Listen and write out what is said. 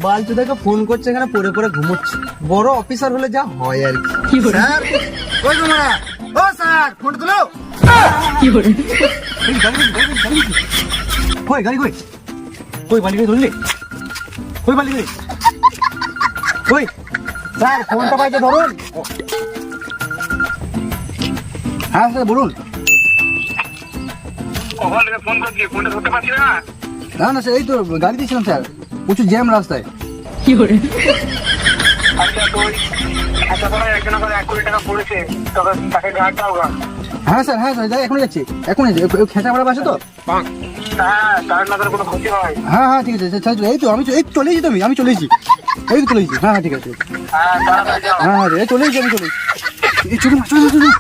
বালচুদাকে phone করছে, এখানে পড়ে পড়ে ঘুমোচ্ছে। বড় অফিসার হলে যা হয় আর কি। স্যার ওই তোমরা, ও স্যার ফোন তুলো। কই গাড়ি কই? কই বালি গাড়ি ধরলি? কই বালি গাড়ি? কই? স্যার ফোনটা পাইতে ধরুন। হ্যাঁ স্যার বলুন। কখন থেকে ফোন করছি, ফোনটা ধরতে পারছি না। না না স্যার, এই তো গাড়ি দিয়েছিলাম স্যার, প্রচুর জ্যাম রাস্তায়। আচ্ছা তুই একটা করে একজন করে 1 কোটি টাকা পড়েছে, তবে তাকে ঘাট দাও গা। হ্যাঁ স্যার, হ্যাঁ স্যার, যাই এখনই যাচ্ছি, এখনই খেঁচা পড়া বাসে তো। হ্যাঁ, তার না কোনো ক্ষতি হয়। হ্যাঁ হ্যাঁ ঠিক আছে স্যার, এই তো আমি এই চলেছি, তো আমি চলেছি, এই তো চলেছি। হ্যাঁ হ্যাঁ ঠিক আছে। হ্যাঁ, তাড়াতাড়ি যাও। হ্যাঁ হ্যাঁ এই চলেছি, আমি চলেছি। এই চলুন চলুন চলুন।